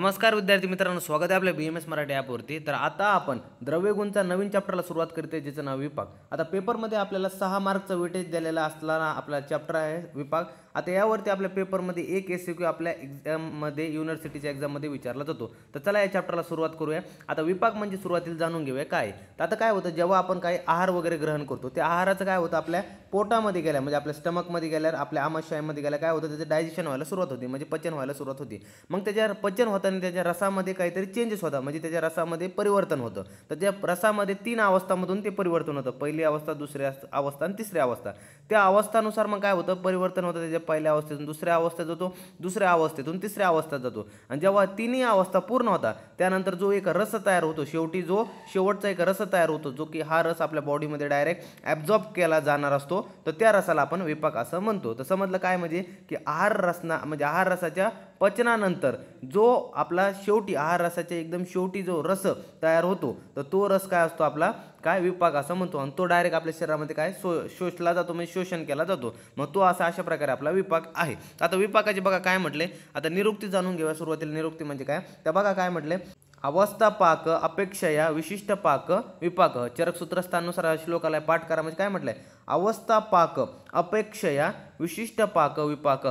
नमस्कार विद्यार्थी मित्रांनो, स्वागत आहे आपल्या BMS मराठी ॲपवरती। तर आता आपण द्रव्यगुणचा नवीन चॅप्टरला सुरुवात करते, ज्याचं नाव विपाक। आता पेपरमध्ये आपल्याला 6 मार्कचा वेटेज दिलेला असताना आपला चॅप्टर आहे विपाक। आता यावरती आपल्या पेपरमध्ये एक SQ आपल्या एक्झाममध्ये युनिव्हर्सिटीच्या एक्झाममध्ये विचारला जातो। तर चला या चॅप्टरला सुरुवात करूया। आता विपाक म्हणजे सुरुवातीला जाणून घेऊया काय। तर आता काय होतं, जेव्हा आपण काही आहार वगैरे ग्रहण करतो, त्या आहाराचं काय होतं, आपल्या पोटामध्ये गेल्या म्हणजे आपल्या स्टमकमध्ये गेल्यावर आपल्या आमाशयामध्ये गेल्या काय होतं, त्याचं डायजेशन व्हायला सुरुवात होती, म्हणजे पचन व्हायला सुरुवात होती। मग त्याच्या पचन होताना त्याच्या रसामध्ये काहीतरी चेंजेस होतात, म्हणजे त्याच्या रसामध्ये परिवर्तन होतं। तर त्या रसामध्ये 3 अवस्थांमधून ते परिवर्तन होतं, पहिली अवस्था, दुसरी अवस्था आणि तिसरी अवस्था। त्या अवस्थानुसार मग काय होतं, परिवर्तन होतं, त्याच्या पहिल्या अवस्थेतून दुसऱ्या अवस्थेत जातो, दुसऱ्या अवस्थेतून तिसऱ्या अवस्थेत जातो। आणि जेव्हा तिन्ही अवस्था पूर्ण होतात त्यानंतर जो एक रस तयार होतो, शेवटी जो शेवटचा एक रस तयार होतो, जो की हा रस आपल्या बॉडीमध्ये डायरेक्ट ॲब्झॉर्ब केला जाणार असतो, तर त्या रसाला आपण विपाक असं म्हणतो। तर समजलं काय, म्हणजे की आहार रसना म्हणजे आहार रसाच्या पचनानंतर जो आपला शेवटी आहार रसाच्या एकदम शेवटी जो रस तयार होतो, तर तो रस काय असतो, आपला काय विपाक असं म्हणतो। आणि तो डायरेक्ट आपल्या शरीरामध्ये काय शोषला जातो, म्हणजे शोषण केला जातो। मग तो अशा प्रकारे आपला विपाक आहे। आता विपाकाचे बघा काय म्हटले, आता निरुक्ती जाणून घेऊया। सुरुवातीला निरुक्ती म्हणजे काय, तर बघा काय म्हटले, अवस्था पाक अपेक्षया विशिष्ट पाक विपाक। चरकसूत्रस्थानुसार श्लोकाला पाठ करा। म्हणजे काय म्हटलंय, अवस्था पाक अपेक्षया विशिष्ट पाक विपाक।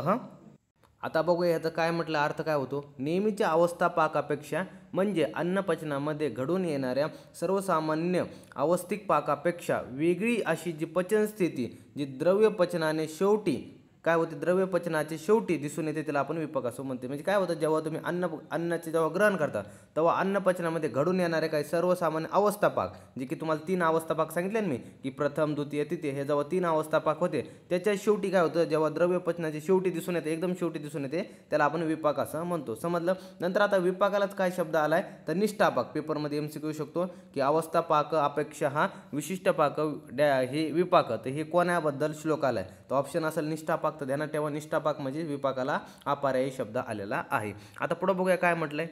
आता बघूया याचा काय म्हटलं, अर्थ काय होतो। नेहमीच्या अवस्था पाकापेक्षा म्हणजे अन्नपचनामध्ये घडून येणाऱ्या सर्वसामान्य अवस्थिक पाकापेक्षा वेगळी अशी जी पचनस्थिती, जी द्रव्य पचनाने शेवटी काय होते, द्रव्य पचनाचे शेवटी दिसून येते, त्याला आपण विपाक असं म्हणते। म्हणजे काय होतं, जेव्हा तुम्ही अन्नाचे जेव्हा ग्रहण करता, तेव्हा अन्नपचनामध्ये घडून येणारे काही सर्वसामान्य अवस्थापाक, जे की तुम्हाला 3 अवस्थापाक सांगितले ना मी, की प्रथम द्वितीय तृतीय, हे जेव्हा 3 अवस्थापाक होते, त्याच्या शेवटी काय होतं, जेव्हा द्रव्य पचनाचे शेवटी दिसून येते, एकदम शेवटी दिसून येते, त्याला आपण विपाक असं म्हणतो। समजलं। नंतर आता विपाकालाच काय शब्द आलाय, तर निष्ठापाक। पेपरमध्ये MCQ येऊ शकतो की अवस्था पाक अपेक्षा हा विशिष्ट पाक हे विपाक, तर हे कोणाबद्दल श्लोक आलाय, तर ऑप्शन असेल निष्ठापाक। तर ध्यानात ठेवा, निष्ठापाक म्हणजे विपाकाला अपर्यायी शब्द आलेला आहे। आता पुढे बघूया काय म्हटलंय।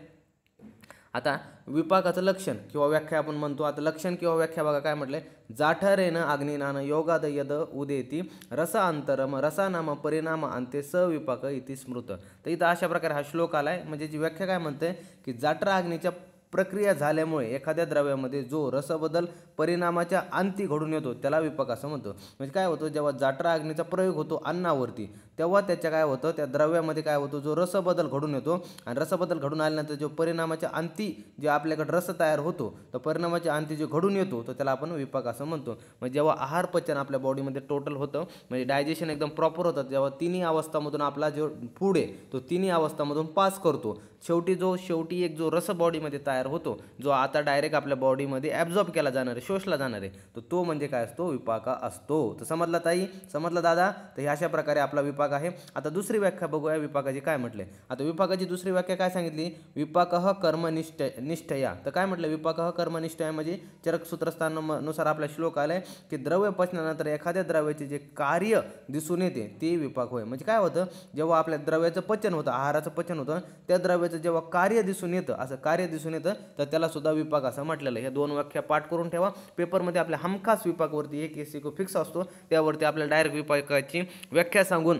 आता विपाकाचं लक्षण किंवा व्याख्या आपण म्हणतो। आता लक्षण किंवा व्याख्या बघा काय म्हटलंय, जाठरेन अग्निनान योगाद यद उदेती रसांतरम रसानाम परिणाम अंते सविपाक इति स्मृत। तर इथं अशा प्रकारे हा श्लोक आलाय। म्हणजे जी व्याख्या काय म्हणते, की जाठर अग्नीच्या प्रक्रिया झाल्यामुळे एखाद्या द्रव्यामध्ये जो रसबदल परिणामाच्या अंती घडून येतो, त्याला विपाक असं म्हणतो। म्हणजे काय होतं, जेव्हा जाठर अग्नीचा प्रयोग होतो अन्नावरती, तेव्हा त्याच्या काय होतं, त्या द्रव्यामध्ये काय होतं, जो रसबदल घडून येतो, आणि रसबदल घडून आल्यानंतर जो परिणामाच्या अंती जे आपल्याकडे रस तयार होतो, तर परिणामाच्या अंती जो घडून येतो, तर त्याला आपण विपाक असं म्हणतो। म्हणजे जेव्हा आहार पचन आपल्या बॉडीमध्ये टोटल होतं, म्हणजे डायजेशन एकदम प्रॉपर होतं, जेव्हा तिन्ही अवस्थांमधून आपला जो फूड आहे तो तिन्ही अवस्थांमधून पास करतो, शेवटी एक जो रस बॉडीमध्ये तयार होतो, जो आता डायरेक्ट आपल्या बॉडीमध्ये ॲब्झॉर्ब केला जाणार आहे, शोषला जाणार आहे, तर तो म्हणजे काय असतो, विपाक असतो। तर समजला ताई, समजला दादा। तर हे अशा प्रकारे आपला विपाक आहे। आता दुसरी व्याख्या बघूया विपाकाची काय म्हटले। आता विपाकाची दुसरी व्याख्या काय सांगितली, विपाकः कर्मनिष्ठया। तर काय म्हटलं, विपाकः कर्मनिष्ठया म्हणजे चरकसूत्रस्थानुसार आपला श्लोक आलाय, की द्रव्य पचनानंतर एखाद्या द्रव्याचे जे कार्य दिसून येते ते विपाक होय। म्हणजे काय होतं, जेव्हा आपल्या द्रव्याचं पचन होतं, आहाराचं पचन होतं, त्या द्रव्याचं जेव्हा कार्य दिसून येतं, असं कार्य दिसून येतं, तर त्याला सुद्धा विपाक असं म्हटलेलं आहे। ह्या 2 व्याख्या पाठ करून ठेवा। पेपरमध्ये आपल्या हमखास विपाकवरती एक SQ फिक्स असतो, त्यावरती आपल्याला डायरेक्ट विपाकाची व्याख्या सांगून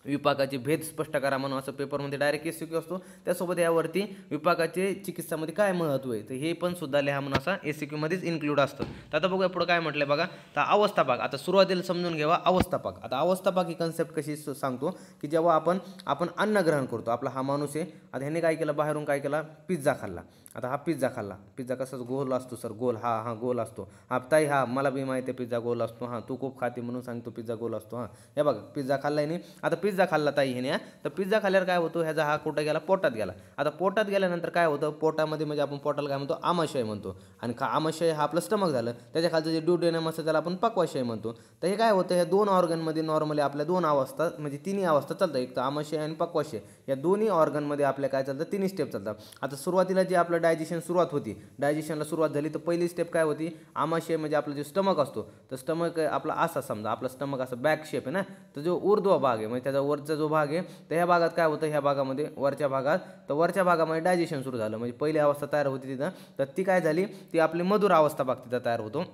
विपाकाचे भेद स्पष्ट करा म्हणून असं पेपरमध्ये डायरेक्ट SQ असतो। त्यासोबत यावरती विपाकाचे चिकित्सामध्ये काय महत्त्व आहे, तर हे पण सुद्धा लिहा म्हणून असा SQ मध्येच इन्क्लूड असतं। तर आता बघूया पुढे काय म्हटलंय बघा, तर अवस्थापाक। आता सुरुवातीला समजून घ्यावा अवस्थापाक। आता अवस्थापाक ही कन्सेप्ट कशी सांगतो, की जेव्हा आपण अन्न ग्रहण करतो, आपला हा माणूस आहे, आता ह्याने काय केलं, बाहेरून काय केला, पिझ्झा खाल्ला। आता हा पिझ्झा खाल्ला, पिझ्झा कसा गोल असतो सर, गोल, हा गोल असतो, हा ताई, हा मला बी माहिती आहे पिझ्झा गोल असतो, हां तू खूप खाते म्हणून सांगतो पिझ्झा गोल असतो, हां हे बघा पिझ्झा खाल्लाय नाही। आता पिझ्झा खाल्ला ताई ह्याने, तर पिझ्झा खाल्ल्यावर काय होतो, ह्याचा हा कुठं गेला, पोटात गेला। आता पोटात गेल्यानंतर काय होतं, पोटामध्ये म्हणजे आपण पोटाला काय म्हणतो, आमाशय म्हणतो, आणि आमाशय हा आपलं स्टमक झालं, त्याच्या खालचं जे ड्युडेनम असतं त्याला आपण पक्वाशय म्हणतो। तर हे काय होतं, ह्या 2 ऑर्गनमध्ये नॉर्मली आपल्या 2 अवस्था म्हणजे तिन्ही अवस्था चालतात, एक तर आमाशय आणि पक्वाशय, या दोन्ही ऑर्गनमध्ये आपल्या काय चालतं, 3 स्टेप चालतात। आता सुरुवातीला जे आपलं डायजेशन सुरुवात होती, डायजेशनला सुरुवात झाली, तर पहिली स्टेप काय होती, आमाशय म्हणजे आपलं जे स्टमक असतो, तर स्टमक आपला असा समजा, आपला स्टमक असं बॅक शेप आहे ना, तर जो ऊर्ध्व भाग आहे म्हणजे त्याचा वरचा जो भाग आहे, तर ह्या भागात काय होतं, ह्या भागामध्ये वरच्या भागामध्ये डायजेशन सुरू झालं, म्हणजे पहिली अवस्था तयार होती तिथं, तर ती काय झाली, ती आपली मधुर अवस्था भाग तिथं तयार होतो।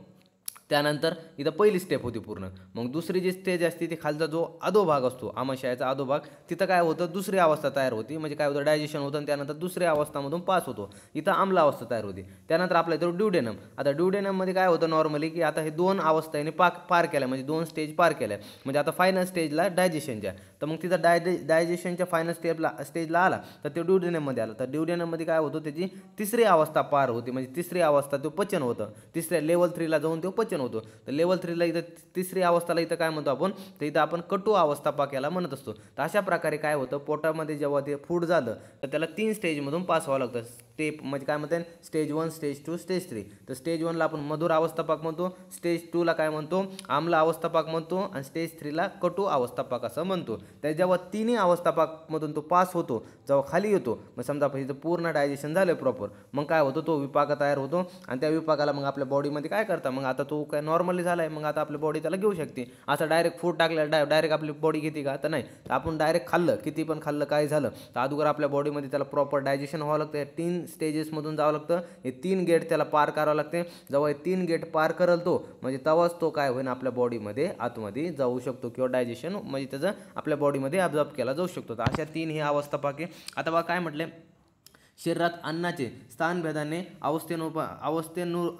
त्यानंतर इथं पहिली स्टेप होती पूर्ण. मग दुसरी जी स्टेज असते ती खालचा जो अधोभाग असतो आमाशयाचा अधोभाग, तिथं काय होतं दुसरी अवस्था तयार होती. म्हणजे काय होतं डायजेशन होतं आणि त्यानंतर दुसऱ्या अवस्थामधून पास होतो. इथं आम्ल अवस्था तयार होती. त्यानंतर आपल्या इथं ड्युडेनम. आता ड्युडेनममध्ये काय होतं नॉर्मली की आता हे 2 अवस्था याने पार केल्या, म्हणजे 2 स्टेज पार केल्या. म्हणजे आता फायनल स्टेजला डायजेशनच्या. तर मग तिथं डायजेशनच्या फायनल स्टेजला आला तर तो ड्युडेनममध्ये आला. तर ड्युडेनममध्ये काय होतं त्याची तिसरी अवस्था पार होती. म्हणजे तिसरी अवस्था तो पचन होतं. तिसऱ्या लेवल 3ला जाऊन तो पचन होतो. तर लेवल 3ला इथं तिसरी अवस्थाला इथं काय म्हणतो आपण, तर इथं आपण कटू अवस्था पाक याला म्हणत असतो. तर अशा प्रकारे काय होतं पोटामध्ये जेव्हा ते फूड झालं तर त्याला 3 स्टेजमधून पास व्हावं लागतं. स्टेप म्हणजे काय म्हणतात स्टेज 1, स्टेज 2, स्टेज 3. तर स्टेज 1ला आपण मधुर अवस्था पाक म्हणतो, स्टेज 2ला काय म्हणतो आम्ल अवस्था पाक म्हणतो आणि स्टेज 3ला कटू अवस्था पाक असं म्हणतो. तर जेव्हा तिन्ही अवस्था पाकमधून तो पास होतो, जेव्हा खाली येतो, मग समजा इथं पूर्ण डायजेशन झालं प्रॉपर, मग काय होतं तो विपाक तयार होतो आणि त्या विपाकाला मग आपल्या बॉडीमध्ये काय करता, मग आता तो काय नॉर्मली झाला आहे, मग आता आपली बॉडी त्याला घेऊ शकते. असं डायरेक्ट फूड टाकलं डायरेक्ट आपली बॉडी घेते का, तर नाही. तर आपण डायरेक्ट खाल्लं, किती पण खाल्लं काय झालं तर अगोदर आपल्या बॉडीमध्ये त्याला प्रॉपर डायजेशन व्हावं लागतं. 3 स्टेजेसमधून जावं लागतं. हे 3 गेट त्याला पार करावं लागते. जेव्हा हे 3 गेट पार करल तो, म्हणजे तेव्हाच तो काय होईल आपल्या बॉडीमध्ये आतमध्ये जाऊ शकतो किंवा डायजेशन म्हणजे त्याचं आपल्या बॉडीमध्ये ॲब्झॉर्ब केला जाऊ शकतो. तर अशा 3 ही अवस्था पाक आहे. आता बघा काय म्हटले, शरीरात अन्नाचे स्थानभेदाने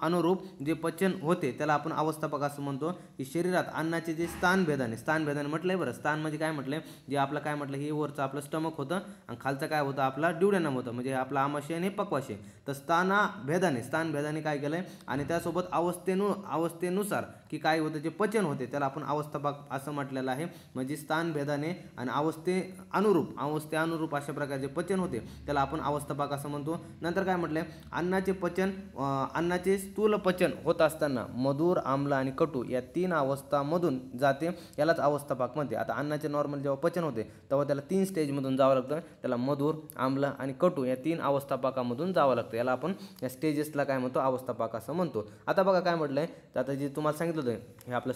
अनुरूप जे पचन होते त्याला आपण अवस्थापाक असं म्हणतो. की शरीरात अन्नाचे जे स्थानभेदाने म्हटलंय बरं. स्थान म्हणजे काय म्हटलंय, जे आपलं काय म्हटलं हे वरचं आपलं स्टमक होतं आणि खालचं काय होतं आपला ड्युडेनम होतं, म्हणजे आपलं आमाशय आणि पक्वाशय. तर स्थानभेदाने काय केलंय आणि त्यासोबत अवस्थेनुसार की काय होतं जे पचन होते त्याला आपण अवस्थापाक असं म्हटलेलं आहे. म्हणजे स्थानभेदाने आणि अवस्थे अनुरूप अशा प्रकारचे पचन होते त्याला आपण अवस्थापाक असं म्हणतो. नंतर काय म्हटलंय, अन्नाचे स्थूल पचन होत असताना मधुर, आम्ल आणि कटू या 3 अवस्थांमधून जाते, यालाच अवस्थापाक म्हणते. आता अन्नाचे नॉर्मल जेव्हा पचन होते तेव्हा त्याला 3 स्टेजमधून जावं लागतं. त्याला मधुर, आम्ल आणि कटू या 3 अवस्थापाकामधून जावं लागतं. याला आपण या स्टेजेसला काय म्हणतो अवस्थापाक असं म्हणतो. आता बघा काय म्हटलंय, तर आता जे तुम्हाला सांगितलं होतं हे आपलं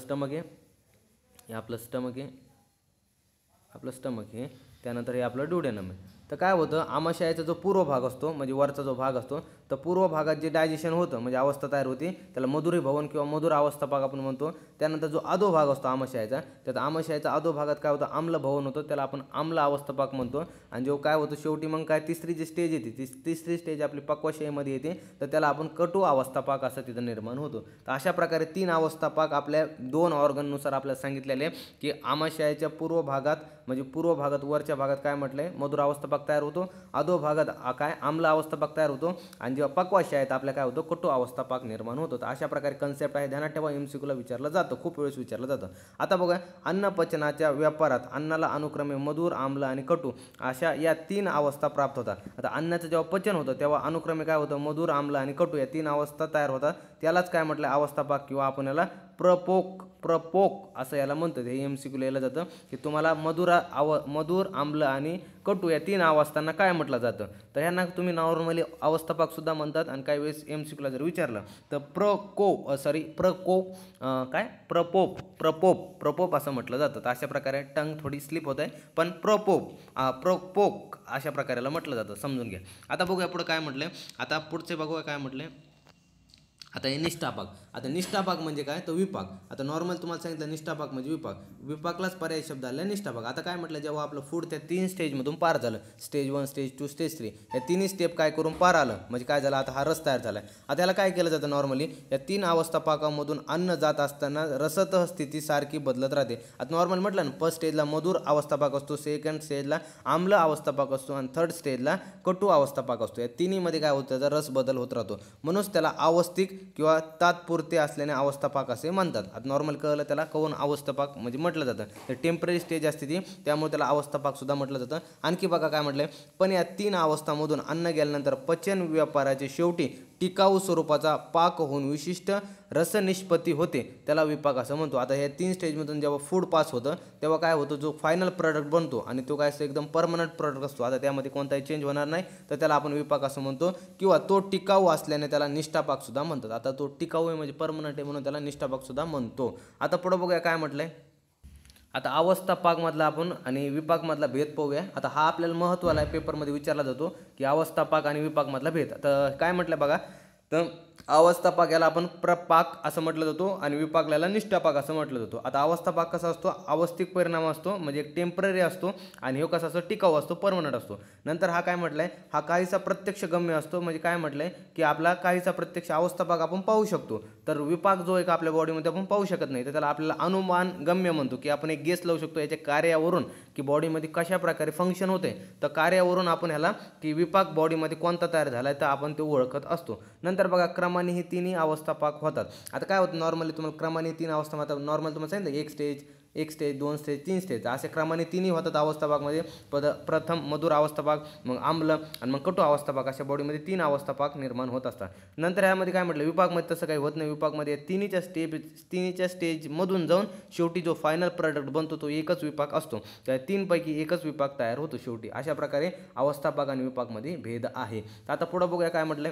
स्टमक आहे, त्यानंतर हे आपलं ड्युडेनम आहे. तर काय होतं आमाशयाचा जो पूर्व भाग असतो म्हणजे वरचा जो भाग असतो, तर पूर्व भागात जे डायजेशन होतं म्हणजे अवस्था तयार होती त्याला मधुरीभवन किंवा मधुर अवस्थापाक आपण म्हणतो. त्यानंतर जो अधोभाग असतो आमाशयाचा, त्यात आमाशयाचा अधोभागात काय होतं आम्ल भवन होतं, त्याला आपण आम्ल अवस्थापाक म्हणतो. आणि जो काय होतं शेवटी मग काय तिसरी जी स्टेज येते ती तिसरी स्टेज आपली पक्वाशयामध्ये येते, तर त्याला आपण कटू अवस्थापाक असं तिथं निर्माण होतो. तर अशा प्रकारे 3 अवस्थापाक आपल्या 2 ऑर्गननुसार आपल्याला सांगितलेले की आमाशयाच्या पूर्व भागात म्हणजे पूर्व भागात वरच्या भागात काय म्हटलंय मधुर अवस्थापाक तयार होतो, अधोभागात काय आम्ल अवस्थापाक तयार होतो आणि जेव्हा पक्वाशयात आपल्या काय होतं कटू अवस्थापाक निर्माण होतो. तर अशा प्रकारे कन्सेप्ट आहे, ध्यानात ठेवा. MCQला विचारलं जातं, खूप वेळेस विचारलं जातं. आता बघा अन्न पचनाच्या व्यापारात अन्नाला अनुक्रमे मधुर, आम्ल आणि कटू अशा या 3 अवस्था प्राप्त होतात. आता अन्नाचं जेव्हा पचन होतं तेव्हा अनुक्रमे काय होतं मधुर, आम्ल आणि कटू या 3 अवस्था तयार होतात. त्यालाच काय म्हटलं अवस्थापाक किंवा आपण याला प्रपोक असं याला म्हणतात. हे MCQला यायला जातं की तुम्हाला मधुर, आम्ल आणि कटू या 3 अवस्थांना काय म्हटलं जातं. तर ह्यांना तुम्ही नॉर्मली अवस्थापाक सुद्धा म्हणतात. आणि काही वेळेस MCQला जर विचारलं तर प्रपोप असं म्हटलं जातं. तर अशा प्रकारे टंग थोडी स्लिप होत आहे, पण प्रपोक अशा प्रकारेला म्हटलं जातं, समजून घ्या. आता बघूया पुढे काय म्हटलंय. आता पुढचे बघूया काय म्हटलंय. आता हे निष्ठापाक. आता निष्ठापाक म्हणजे काय तर विपाक. आता नॉर्मल तुम्हाला सांगितलं निष्ठापाक म्हणजे विपाकलाच पर्याय शब्द आला निष्ठापाक. आता काय म्हटलं जेव्हा आपलं फूड त्या 3 स्टेजमधून पार झालं, स्टेज 1, स्टेज 2, स्टेज 3 या 3 स्टेप काय करून पार आलं म्हणजे काय झालं आता हा रस तयार झाला आहे. आता याला काय केलं जातं नॉर्मली या 3 अवस्थापाकामधून अन्न जात असताना रसतः स्थिती सारखी बदलत राहते. आता नॉर्मल म्हटलं ना फर्स्ट स्टेजला मधुर अवस्थापाक असतो, सेकंड स्टेजला आम्ल अवस्थापाक असतो आणि थर्ड स्टेजला कटू अवस्थापाक असतो. या तिन्हीमध्ये काय होतं त्याचा रस बदल होत राहतो, म्हणूनच त्याला अवस्थिक किंवा तात्पुरते असल्याने अवस्थापाक असे म्हणतात. आता नॉर्मल कळलं त्याला कौन अवस्थापाक म्हणजे म्हटलं जातं. तर टेम्पररी स्टेज असते ती, त्यामुळे त्याला अवस्थापाक सुद्धा म्हटलं जातं. आणखी बघा काय म्हटलंय, पण या 3 अवस्थांमधून अन्न गेल्यानंतर पचन व्यापाराचे शेवटी टिकाऊ स्वरूपाचा पाक होऊन विशिष्ट रसनिष्पत्ती होते, त्याला विपाक असं म्हणतो. आता ह्या 3 स्टेजमधून जेव्हा फूड पास होतं तेव्हा काय होतं जो फायनल प्रोडक्ट बनतो आणि तो काय असतो एकदम परमनंट प्रोडक्ट असतो. आता त्यामध्ये कोणताही चेंज होणार नाही, तर त्याला आपण विपाक असं म्हणतो. किंवा तो टिकाऊ असल्याने त्याला निष्ठापाक सुद्धा म्हणतात. आता तो टिकाऊ आहे म्हणजे परमनंट आहे म्हणून त्याला निष्ठापाक सुद्धा म्हणतो. आता पुढे बघूया काय म्हटलंय. आता अवस्थापाकमधला आपण आणि विपाकमधला भेद पाहूया. आता हा आपल्याला महत्त्वाला आहे, पेपरमध्ये विचारला जातो की अवस्थापाक आणि विपाकमधला भेद. तर काय म्हटलं बघा, तर अवस्थापाक याला आपण प्रपाक असं म्हटलं जातो आणि विपाकल्याला निष्ठापाक असं म्हटलं जातो. आता अवस्थापाक कसा असतो, अवस्थिक परिणाम असतो म्हणजे एक टेम्पररी असतो आणि ह्यो कसा असतो, टिकाऊ असतो, परमनंट असतो. नंतर हा काय म्हटलंय, हा काहीसा प्रत्यक्ष गम्य असतो म्हणजे काय म्हटलंय की आपला काहीसा प्रत्यक्ष अवस्थापाक आपण पाहू शकतो. तर विपाक जो एक आपल्या बॉडीमध्ये आपण पाहू शकत नाही, तर त्याला आपल्याला अनुमान गम्य म्हणतो की आपण एक गेस लावू शकतो याच्या कार्यावरून की बॉडीमध्ये कशा प्रकारे फंक्शन होते. तर कार्यावरून आपण ह्याला की विपाक बॉडीमध्ये कोणता तयार झाला तर आपण ते ओळखत असतो. नंतर बघा क्रमाने ही तिन्ही अवस्थापाक होतात. आता काय होतं नॉर्मली तुम्हाला क्रमाने तीन अवस्था नॉर्मल तुम्हाला सांगितलं एक स्टेज 2 स्टेज 3 स्टेज असे क्रमाने तिन्ही होतात अवस्थापाकमध्ये. प्रथम मधुर अवस्थापाक, मग आम्ल आणि मग कटू अवस्थापाक अशा बॉडीमध्ये 3 अवस्थापाक निर्माण होत असतात. नंतर यामध्ये काय म्हटलं, विपाकमध्ये तसं काही होत नाही. विपाकमध्ये तिन्हीच्या स्टेजमधून जाऊन शेवटी जो फायनल प्रोडक्ट बनतो तो एकच विपाक असतो. त्या 3पैकी एकच विपाक तयार होतो शेवटी. अशा प्रकारे अवस्थापाक आणि विपाकमध्ये भेद आहे. तर आता पुढं बघूया काय म्हटलं.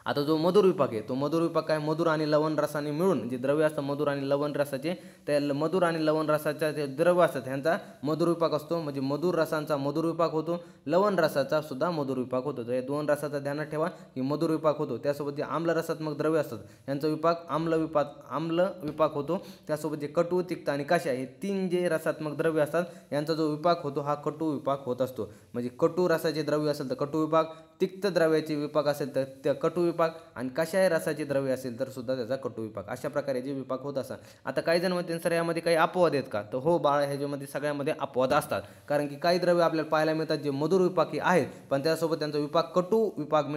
आता जो मधुर विपाक आहे तो मधुर विपाक काय, मधुर आणि लवण रसाने मिळून जे द्रव्य असतं मधुर आणि लवण रसाचे, त्या मधुर आणि लवण रसाच्या जे द्रव्य असतात ह्यांचा मधुर विपाक असतो. म्हणजे मधुर रसांचा मधुर विपाक होतो, लवण रसाचा सुद्धा मधुर विपाक होतो. तर या दोन रसाचा ध्यानात ठेवा की मधुर विपाक होतो. त्यासोबत जे आम्ल रसात्मक द्रव्य असतात यांचा विपाक आम्ल विपाक होतो. त्यासोबत जे कटू, तिक्त आणि कषाय हे 3 जे रसात्मक द्रव्य असतात यांचा जो विपाक होतो हा कटू विपाक होत असतो. म्हणजे कटू रसाचे द्रव्य असेल तर कटू विपाक, तिक्त द्रव्याचे विपाक असेल तर त्या कटू विपाक आणि कशाय रसाचे द्रव्य असेल तर सुद्धा त्याचा कटू विपाक. अशा प्रकारे जे विपाक होत असतात. आता काही जण म्हणतील सर यामध्ये काही अपवाद आहेत का, तर हो बाळा, ह्याच्यामध्ये सगळ्यामध्ये अपवाद असतात. कारण की काही द्रव्य आपल्याला पाहायला मिळतात जे मधुर विपाकी आहेत पण त्यासोबत त्यांचा विपाक कटू विपाक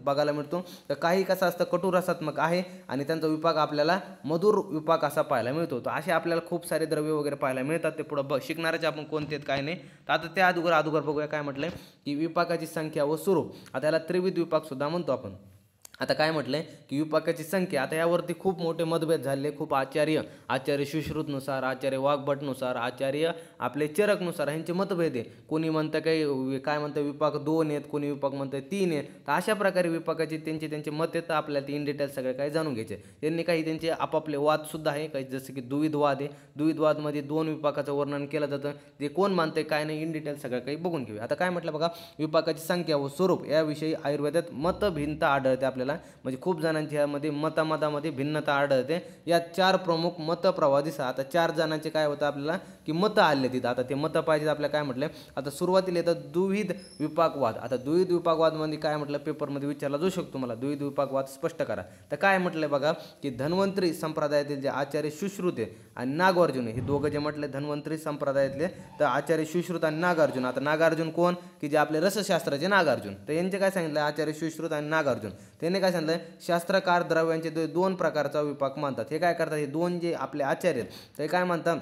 बघायला मिळतो. तर काही कसं असतं कटू रसात्मक आहे आणि त्यांचा विपाक आपल्याला मधुर विपाक असा पाहायला मिळतो. तर असे आपल्याला खूप सारे द्रव्य वगैरे पाहायला मिळतात. ते पुढं शिकणारच आपण कोणते आहेत काय नाही. तर आता त्या अगोदर बघूया काय म्हटलंय की विपाकाची संख्या व स्वरूप. आता याला त्रिविध विपाक सुद्धा म्हणतो आपण. आता काय म्हटलंय की विपाकाची संख्या, आता यावरती खूप मोठे मतभेद झाले. खूप आचार्य सुश्रुतनुसार, आचार्य वाघभटनुसार, आचार्य आपले चरकनुसार ह्यांचे मतभेद आहे. कोणी म्हणतं काही काय म्हणतं विपाक 2 आहेत, कोणी विपाक म्हणतं 3 आहेत. तर अशा प्रकारे विपाकाची त्यांचे मत आहेत. आपल्याला इन डिटेल सगळे काही जाणून घ्यायचे. त्यांनी काही त्यांचे आपापले वाद सुद्धा आहे, काही जसं की द्विविध वाद आहे. द्विविध वादमध्ये 2 विपाकाचं वर्णन केलं जातं. ते कोण मानतंय काय नाही इन डिटेल सगळं काही बघून घेऊया. आता काय म्हटलं बघा, विपाकाची संख्या व स्वरूप याविषयी आयुर्वेदात मतभिन्नता आढळते आपल्याला. म्हणजे खूप जणांच्या यामध्ये मतामध्ये भिन्नता आढळते. या 4 प्रमुख मतप्रवाह दिसतात. आता 4 जणांचे काय होतं आपल्याला की मतं आले तिथं. आता ते मतं पाहिजेत आपल्याला. काय म्हटलं, आता सुरुवातीला येतं द्विविध विपाकवाद. आता द्विविध विपाकवादमध्ये काय म्हटलं, पेपरमध्ये विचारला जाऊ शकतो मला, द्विविध विपाकवाद स्पष्ट करा. तर काय म्हटलंय बघा की धन्वंतरी संप्रदायातील जे आचार्य सुश्रुत आहे आणि नागार्जुन हे दोघं जे म्हटले धन्वंतरी संप्रदायातले, तर आचार्य सुश्रुत आणि नागार्जुन. आता नागार्जुन कोण की जे आपले रसशास्त्राचे नागार्जुन. तर यांचे काय सांगितलं, आचार्य सुश्रुत आणि नागार्जुन त्यांनी काय सांगितलं, शास्त्रकार द्रव्यांचे 2 प्रकारचा विपाक मानतात. हे काय करतात, हे 2 जे आपले आचार्य आहेत ते काय मानतात,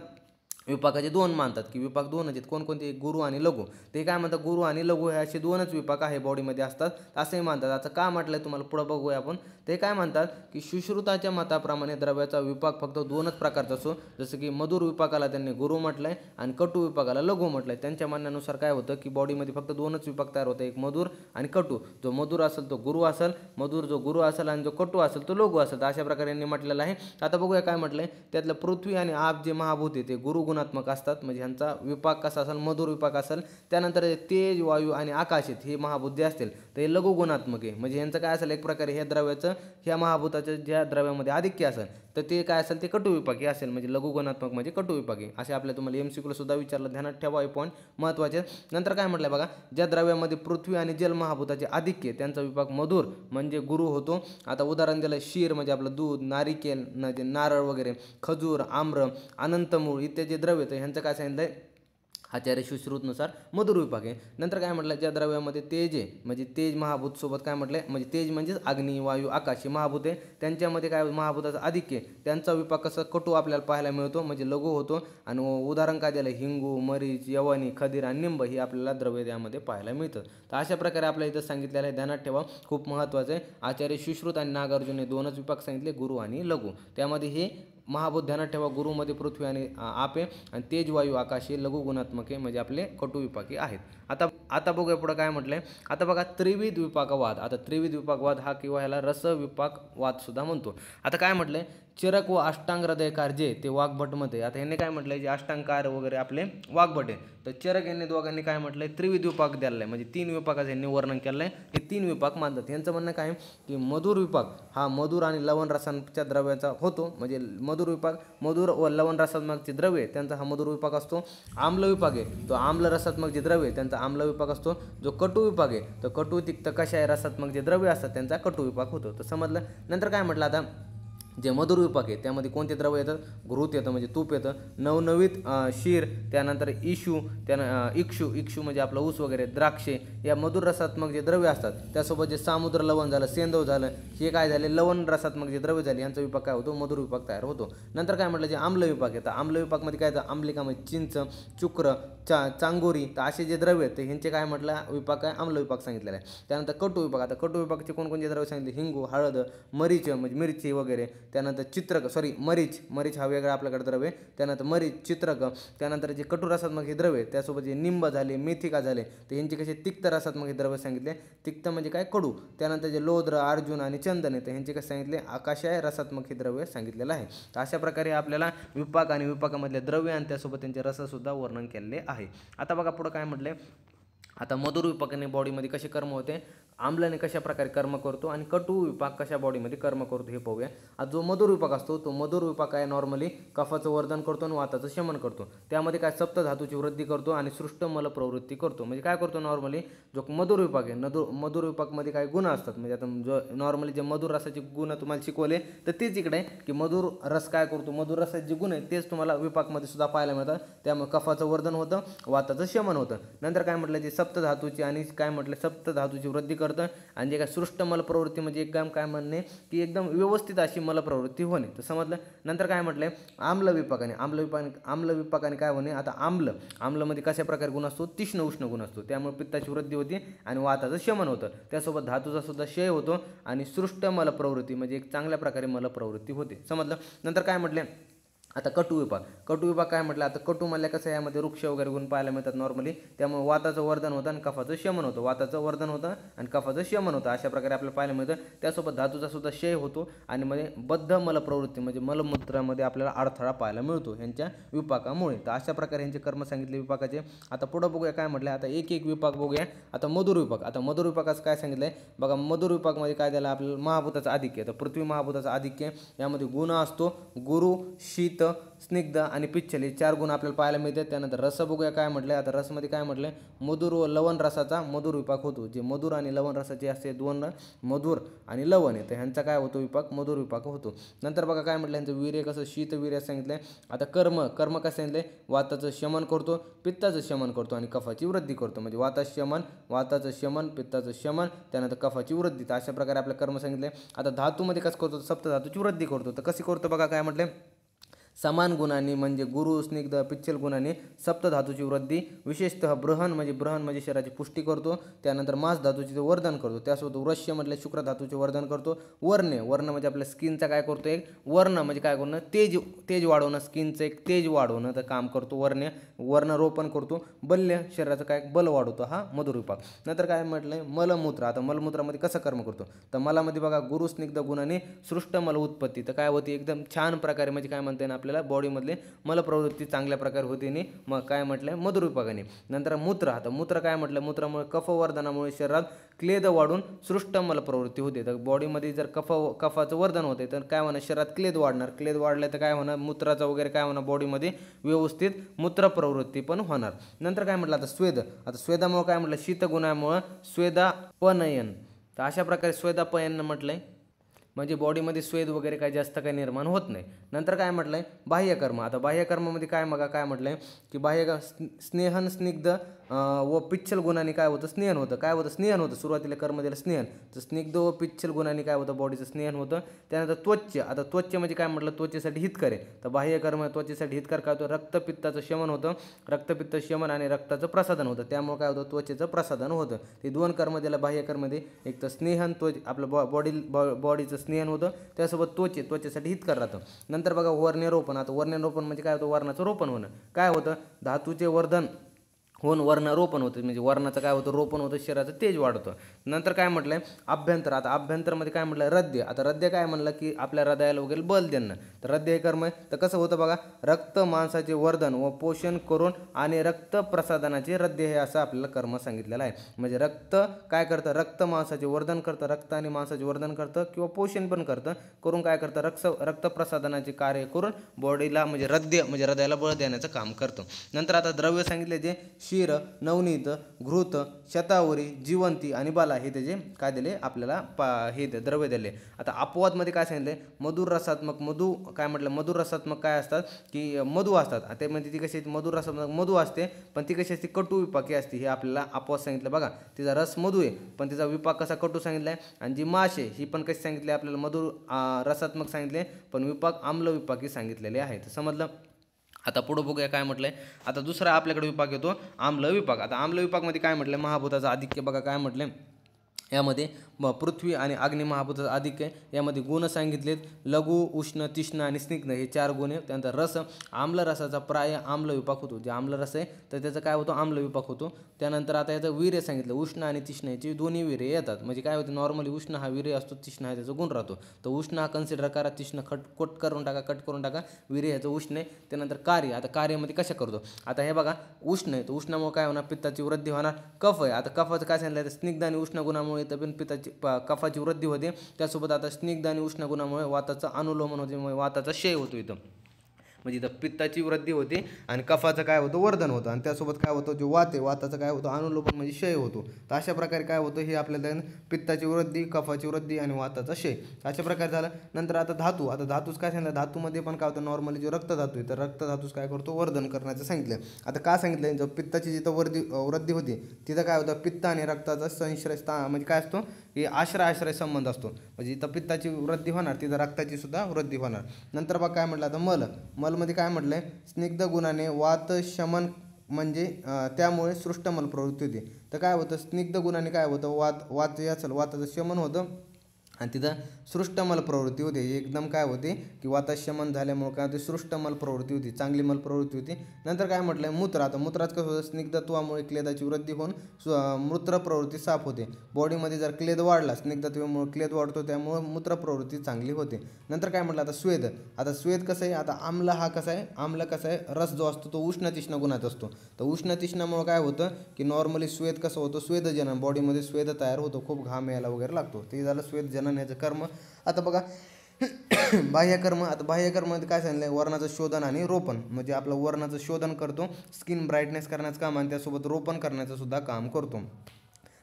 विपाकाचे 2 मानतात की विपाक 2 आहेत. कोणकोणते, गुरु आणि लघु. ते काय म्हणतात, गुरु आणि लघु हे असे 2च विपाक आहे बॉडीमध्ये असतात असेही मानतात. आता का म्हटलंय तुम्हाला पुढं बघूया आपण. ते काय म्हणतात की सुश्रुताच्या मताप्रमाणे द्रव्याचा विपाक फक्त 2च प्रकारचा असतो. जसं की मधुर विपाकाला त्यांनी गुरु म्हटलंय आणि कटू विपाकाला लघु म्हटलंय. त्यांच्या म्हणण्यानुसार काय होतं की बॉडीमध्ये फक्त 2च विपाक तयार होतं, एक मधुर आणि कटू. जो मधुर असेल तो गुरु असेल, मधुर जो गुरु असेल आणि जो कटू असेल तो लघु असेल. तर अशा प्रकारे यांनी म्हटलेलं आहे. आता बघूया काय म्हटलंय, त्यातलं पृथ्वी आणि आप जे महाभूत आहे ते गुरु गुणात्मक असतात. म्हणजे ह्यांचा विपाक कसा असेल, मधुर विपाक असेल. त्यानंतर तेज, वायू आणि आकाश आहेत हे महाभूत जे असतील तर हे लघु गुणात्मक आहे. म्हणजे ह्यांचं काय असेल, एक प्रकारे ह्या द्रव्याचं ह्या महाभूताच्या ज्या द्रव्यामध्ये आधिक्य असेल तर ते काय असेल, ते कटू विपाकी असेल. म्हणजे लघु गुणात्मक म्हणजे कटू विपाकी. असे आपल्या तुम्हाला MCQ सुद्धा विचारलं, ध्यानात ठेवा हे पॉईंट महत्त्वाचे. नंतर काय म्हटलं बघा, ज्या द्रव्यामध्ये पृथ्वी आणि जल महाभूताचे आधिक्य त्यांचा विपाक मधुर म्हणजे गुरु होतो. आता उदाहरण दिलं, शीर म्हणजे आपलं दूध, नारिकेल म्हणजे नारळ वगैरे, खजूर, आम्र, अनंतमूळ इत्यादी द्रव्य. तर ह्यांचं काय सांगितलंय, आचार्य सुश्रुतनुसार मधुर विपाक आहे. नंतर काय म्हटलं, ज्या द्रव्यामध्ये तेज आहे म्हणजे तेज महाभूत सोबत काय म्हटलंय, म्हणजे तेज म्हणजे अग्नी, वायू, आकाश हे महाभूत आहे. त्यांच्यामध्ये काय महाभूताचं आधिक्य त्यांचा विपाक कसं कटू आपल्याला पाहायला मिळतो म्हणजे लघु होतो. आणि उदाहरण काय दिलं, हिंगू, मरीच, यवनी, खदीर आणि निंब ही आपल्याला द्रव्य त्यामध्ये पाहायला मिळतं. तर अशा प्रकारे आपल्याला इथं सांगितलेलं आहे, ध्यानात ठेवा, खूप महत्त्वाचं आहे. आचार्य सुश्रुत आणि नागार्जुन हे 2च विपाक सांगितले, गुरु आणि लघु. त्यामध्ये हे महाभूत ध्यानात ठेवा, गुरुमध्ये पृथ्वी आणि आपे आणि तेज वायू आकाशी लघु गुणात्मके म्हणजे आपले कटु विपाकी आहेत. आता बघूया पुढे काय म्हटलंय. आता बघा त्रिविध विपाकवाद. आता त्रिविध विपाकवाद हा किंवा ह्याला रस विपाकवाद सुद्धा म्हणतो. आता काय म्हटलंय, चरक व अष्टांग हृदयकार जे ते वाघभटमध्ये. आता ह्यांनी काय म्हटलंय, जे अष्टांगकार वगैरे आपले वाघभट आहे, तर चरक यांनी दोघांनी काय म्हटलंय, त्रिविध विपाक द्यायला म्हणजे 3 विपाकाचं यांनी वर्णन केलंय. हे 3 विपाक मानतात. यांचं म्हणणं काय की मधुर विपाक हा मधुर आणि लवण रसांच्या द्रव्याचा होतो. म्हणजे मधुर विपाक, मधुर व लवण रसात्मक जे द्रव्य त्यांचा हा मधुर विपाक असतो. आम्ल विपाक आहे तो आम्ल रसात्मक जे द्रव्य त्यांचा आम्ल विपाक असतो. जो कटू विपाक आहे तो कटू तिक्त कषाय रसात्मक जे द्रव्य असतात त्यांचा कटू विपाक होतो. तर समजलं. नंतर काय म्हटलं, आता जे मधुर विपाक आहे त्यामध्ये कोणते द्रव्य येतं, घृत येतं म्हणजे तूप येतं, नवनवीत शीर, त्यानंतर इशू, इक्षू म्हणजे आपला ऊस वगैरे, द्राक्षे, या मधुर रसात्मक जे द्रव्य असतात. त्यासोबत जे सामुद्र लवण झालं, सेंदव झालं, हे काय झाले लवण रसात्मक जे द्रव्य झाले यांचा विपाक काय होतो, मधुर विपाक तयार होतो. नंतर काय म्हटलं, जे आम्ल विपाक येतं, आम्ल विपाकमध्ये काय येतं, आम्लिका म्हणजे चिंच, चुक्र, चांगोरी, तर असे जे द्रव्य आहेत ह्यांचे काय म्हटलं विपाक आहे, आम्ल विपाक सांगितलेला आहे. त्यानंतर कटू विपाक. आता कटू विपाकचे कोणकोणते द्रव्य सांगितले, हिंगू, हळद, मरीच म्हणजे मिरची वगैरे, त्यानंतर मरीच हा वेगळा आपल्याकडे द्रव्य. त्यानंतर चित्रक, त्यानंतर जे कटू रसात्मक हे द्रव्य, त्यासोबत जे निंब झाले, मेथिका झाले, तर यांचे कसे तिक्त रसात्मक हे द्रव्य सांगितले. तिक्त म्हणजे काय, कडू. त्यानंतर जे लोद्र, अर्जुन आणि चंदन आहे तर ह्यांचे कसे सांगितले, आकाशाय रसात्मक हे द्रव्य सांगितलेलं आहे. तर अशा प्रकारे आपल्याला विपाक आणि विपाकामधले द्रव्य आणि त्यासोबत त्यांचे रससुद्धा वर्णन केलेले आहे. आता बघा पुढं काय म्हटले, आता मधुर विपाकाने बॉडीमध्ये कसे कर्म होते, आम्लाने कशा प्रकारे कर्म करतो आणि कटू विपाक कशा बॉडीमध्ये कर्म करतो हे पाहूया. आता जो मधुर विपाक असतो तो मधुर विपाक आहे नॉर्मली कफाचं वर्धन करतो आणि वाताचं शमन करतो. त्यामध्ये काय सप्तधातूची वृद्धी करतो आणि सृष्ट मल प्रवृत्ती करतो. म्हणजे काय करतो नॉर्मली जो मधुर विपाक आहे, मधुर विपाकमध्ये काय गुण असतात, म्हणजे आता जो नॉर्मली जे मधुर रसाचे गुण तुम्हाला शिकवले तर तेच इकडे आहे की मधुर रस काय करतो, मधुर रसाचे जे गुण आहेत तेच तुम्हाला विपाकमध्ये सुद्धा पाहायला मिळतात. त्यामुळे कफाचं वर्धन होतं, वाताचं शमन होतं. नंतर काय म्हटलं, जे सप्तधातूची आणि काय म्हटलं सप्तधातूची वृद्धी करतं आणि जे काय सृष्ट मल प्रवृत्ती म्हणजे एकदम काय म्हणणे की एकदम व्यवस्थित अशी मल प्रवृत्ती होणे. तर समजलं. नंतर काय म्हटलंय, आम्ल विपाकाने काय होणे, आता आम्लमध्ये कशा प्रकारे गुण असतो, तीक्ष्ण उष्ण गुण असतो. त्यामुळे पित्ताची वृद्धी होते आणि वाताचं शमन होतं. त्यासोबत धातूचा सुद्धा क्षय होतो आणि सृष्ट मल प्रवृत्ती म्हणजे एक चांगल्या प्रकारे मल प्रवृत्ती होते. समजलं. नंतर काय म्हटले, आता कटू विभाग काय म्हटलं, आता कटू म्हणल्या कसं यामध्ये वृक्ष वगैरे गुण पाहायला मिळतात नॉर्मली. त्यामुळे वाताचं वर्धन होतं आणि कफाचं शमन होतं, वाताचं वर्धन होतं आणि कफाचं शमन होतं. अशा प्रकारे आपल्याला पाहायला मिळतं. त्यासोबत धातूचा सुद्धा क्षय होतो आणि मध्ये बद्ध मल प्रवृत्ती म्हणजे मलमूत्रामध्ये आपल्याला अडथळा पाहायला मिळतो यांच्या विपाकामुळे. तर अशा प्रकारे यांचे कर्म सांगितले विपाकाचे. आता पुढं बघूया काय म्हटलं, आता एक विपाक बघूया. आता मधुर विपाक. आता मधुर विपाकाचं काय सांगितलंय बघा, मधुर विपाकमध्ये काय द्यायला आपल्याला महाभूताचं आधिक्य. तर पृथ्वी महाभूताचं आधिक्य, यामध्ये गुण असतो गुरु, शीत, स्निग्ध आणि पिच्छल हे 4 गुण आपल्याला पाहायला मिळतात. त्यानंतर रस बघूया काय म्हटलंय. आता रसमध्ये काय म्हटलंय, मधुर व लवण रसाचा मधुर विपाक होतो. जे मधुर आणि लवण रसाचे असते 2 मधुर आणि लवण आहे तर ह्यांचा काय होतो विपाक, मधुर विपाक होतो. नंतर बघा काय म्हटलं, यांचं वीर्य कसं, शीत वीर्य सांगितलंय. आता कर्म कसं सांगितलंय, वाताचं शमन करतो, पित्ताचं शमन करतो आणि कफाची वृद्धी करतो. म्हणजे वाताचं शमन, पित्ताचं शमन, त्यानंतर कफाची वृद्धी. तर अशा प्रकारे आपल्या कर्म सांगितले. आता धातूमध्ये कसं करतो, सप्तधातूची वृद्धी करतो. तर कशी करतो बघा काय म्हटले, समान गुणांनी म्हणजे गुरु, स्निग्ध, पिच्छल गुणांनी सप्तधातूची वृद्धी, विशेषतः बृहन म्हणजे शरीराची पुष्टी करतो. त्यानंतर मांस धातूचे वर्धन करतो. त्यासोबत वृश्य म्हटलं शुक्र धातूचे वर्धन करतो. वर्ण म्हणजे आपल्या स्किनचा काय करतो, एक वर्ण म्हणजे काय करणं, तेज वाढवणं, स्किनचं एक तेज वाढवणं तर काम करतो. वर्णरोपण करतो. बल्य शरीराचं काय बल वाढवतो हा मधुर विपाक. नंतर काय म्हटलंय, मलमूत्र. आता मलमूत्रामध्ये कसं कर्म करतो, तर मलामध्ये बघा गुरु, स्निग्ध गुणाने सृष्ट मल उत्पत्ती. तर काय होती, एकदम छान प्रकारे म्हणजे काय म्हणते ना आपल्याला बॉडीमधले मलप्रवृत्ती चांगल्या प्रकारे होते आणि मग काय म्हटलंय मधुर विपाकाने. नंतर मूत्र. आता मूत्र काय म्हटलं, मूत्रामुळे कफवर्धनामुळे शरीरात क्लेद वाढून सृष्ट मल प्रवृत्ती होते. तर बॉडीमध्ये जर कफाचं वर्धन होते तर काय होणार, शरीरात क्लेद वाढणार. क्लेद वाढलं तर काय होणार, मूत्राचा वगैरे काय होणार, बॉडीमध्ये व्यवस्थित मूत्र प्रवृत्ती पण होणार. नंतर काय म्हटलं, आता स्वेद. आता स्वेदामुळे काय म्हटलं, शीतगुणामुळे स्वेदापनयन. तर अशा प्रकारे स्वेदापयन म्हटलंय म्हणजे बॉडीमध्ये स्वेद वगैरे काय जास्त काही निर्माण होत नाही. नंतर काय म्हटलंय, बाह्यकर्म. आता बाह्यकर्मामध्ये काय काय म्हटलंय की स्नेहन, स्निग्ध, व पिच्छल गुणांनी काय होतं स्नेहन होतं. काय होतं स्नेहन होतं. सुरुवातीला कर्म दिलं स्नेहन, तर स्निग्ध व पिच्छल गुणांनी काय होतं बॉडीचं स्नेहन होतं. त्यानंतर त्वच. आता त्वच म्हणजे काय म्हटलं त्वचेसाठी हितकर आहे. तर बाह्य कर्म त्वचेसाठी हितकर काय होतं रक्तपित्ताचं शमन होतं. रक्तपित्त शमन आणि रक्ताचं प्रसाधन होतं. त्यामुळे काय होतं त्वचेचं प्रसाधन होतं. ते 2 कर्म दिला बाह्य कर्ममध्ये. एक तर स्नेहन त्वच आपलं बॉडीचं स्नेहन होतं, त्यासोबत त्वचेसाठी हितकर राहतं. नंतर बघा वर्णरोपण. आता वर्णरोपण म्हणजे काय होतं वर्णाचं रोपण होणं. काय होतं धातूचे वर्धन होऊन वर्णारोपण होतं. म्हणजे वर्णाचं काय होतं रोपण होतं, शरीराचं तेज वाढतं. नंतर काय म्हटलंय अभ्यंतर. आता अभ्यंतरमध्ये काय म्हटलं रद्य. आता रद्य काय म्हणलं की आपल्या हृदयाला वगैरे बल देणं. तर रद्य हे कर्म आहे. तर कसं होतं बघा रक्त मांसाचे वर्धन व पोषण करून आणि रक्त प्रसाधनाचे रद्य हे असं आपल्याला कर्म सांगितलेलं आहे. म्हणजे रक्त काय करतं रक्त मांसाचे वर्धन करतं, रक्त आणि मांसाचे वर्धन करतं किंवा पोषण पण करतं करून काय करतं रक्त प्रसाधनाचे कार्य करून बॉडीला म्हणजे रद्य म्हणजे हृदयाला बळ देण्याचं काम करतं. नंतर आता द्रव्य सांगितले जे क्षीर, नवनीत, घृत, शतावरी, जिवंती आणि बाला हे त्याचे काय दिले आपल्याला हे द्रव्य दिले. आता अपवादमध्ये काय सांगितले मधुर रसात्मक. मधु काय म्हटलं मधुर रसात्मक काय असतात की मधु असतात. त्यामध्ये ती कशी मधुर रसात्मक मधु असते, पण ती कशी असते कडू विपाकी असते. हे आपल्याला अपवाद सांगितलं बघा. तिचा रस मधु आहे पण तिचा विपाक कसा कडू सांगितला आहे. आणि जी माश आहे ही पण कशी सांगितली आपल्याला मधुर रसात्मक सांगितले पण विपाक आम्ल विपाकी सांगितलेले आहे. तर समजलं. आता पुढं बघूया काय म्हटलंय. आता दुसरा आपल्याकडे विभाग येतो आम्ल विभाग. आता आम्ल विभागमध्ये काय म्हटलंय महाभूताचं आधिक्य बघा काय म्हटलंय यामध्ये पृथ्वी आणि अग्नी महाभूताचं आधिक्य आहे. यामध्ये गुण सांगितलेत लघु, उष्ण, तीक्ष्ण आणि स्निग्ध हे 4 गुण आहेत. त्यानंतर रस आम्ल रसाचा प्राय आम्ल विपाक होतो. जे आम्ल रस आहे तर त्याचा काय होतो आम्ल विपाक होतो. त्यानंतर आता याचं वीर्य सांगितलं उष्ण आणि तीक्ष्ण याची दोन्ही वीर्य येतात. म्हणजे काय होतं नॉर्मली उष्ण हा वीर्य असतो, तीक्ष्ण हा त्याचा गुण राहतो. तर उष्ण हा कन्सिडर करा, तीक्ष्ण कट करून टाका. वीर्य ह्याचं उष्ण आहे. त्यानंतर कार्य. आता कार्यामध्ये कशा करतो आता हे बघा उष्ण आहे तर उष्णामुळे काय होणार पित्ताची वृद्धी होणार. कफ आहे. आता कफाचं काय सांगितलं स्निग्ध आणि उष्ण गुणामुळे पण पित्ताची कफाची वृद्धी होते. त्यासोबत आता स्निग्ध आणि उष्ण गुणामुळे वाताचा अनुलोमन होते, वाताचा क्षय होतो इथं. म्हणजे इथं पित्ताची वृद्धी होते आणि कफाचं काय होतं वर्धन होतं. आणि त्यासोबत काय होतं जो वात आहे वाताचं काय होतं अनुलोमन म्हणजे क्षय होतो. तर अशा प्रकारे काय होतं हे आपल्याला पित्ताची वृद्धी, कफाची वृद्धी आणि वाताचा क्षय अशा प्रकारे झालं. नंतर आता धातू. आता धातूच काय सांगितलं धातूमध्ये पण काय होतं नॉर्मली जो रक्तधातू आहे तर रक्तधातूच काय करतो वर्धन करण्याचं सांगितलं. आता का सांगितलं जर पित्ताची जिथं वृद्धी होती तिथं काय होतं पित्त आणि रक्ताचा संश्रय म्हणजे काय असतो हे आश्रय संबंध असतो. म्हणजे इथं पित्ताची वृद्धी होणार तिथं रक्ताची सुद्धा वृद्धी होणार. नंतर बघ काय म्हटलं आता मलमध्ये काय म्हटलंय स्निग्ध गुणाने वात शमन म्हणजे त्यामुळे सृष्टमल प्रवृत्ती होती. तर काय होतं स्निग्ध गुणाने काय होतं वाताचं शमन होतं आणि तिथं सृष्टमल प्रवृत्ती होती. एकदम काय होते की वाताशमन झाल्यामुळे काय होते सृष्टमल प्रवृत्ती होती, चांगली मल प्रवृत्ती होती. नंतर काय म्हटलंय मूत्र. आता मूत्रात कसं होतं स्निग्धत्वामुळे क्लेदाची वृद्धी होऊन मूत्र प्रवृत्ती साफ होते. बॉडीमध्ये जर क्लेद वाढला स्निग्धत्वामुळे क्लेद वाढतो त्यामुळे मूत्र प्रवृत्ती चांगली होते. नंतर काय म्हटलं आता स्वेद. आता स्वेद कसं आहे आता आम्ल हा कसा आहे आम्ल कसा आहे रस जो असतो तो उष्ण तीक्ष्ण गुणात असतो. तर उष्ण तीक्ष्णामुळे काय होतं की नॉर्मली स्वेद कसं होतं स्वेदजनन बॉडीमध्ये स्वेद तयार होतो, खूप घाम यायला वगैरे लागतो. ते झालं स्वेदजनन याचं कर्म. आता बघा बाह्यकर्म. आता बाह्यकर्मामध्ये काय सांगितलं वर्णाचं शोधन आणि रोपण. म्हणजे आपलं वर्णाचं शोधन करतो, स्किन ब्राईटनेस करण्याचं काम आणि त्यासोबत रोपण करण्याचं सुद्धा काम करतो.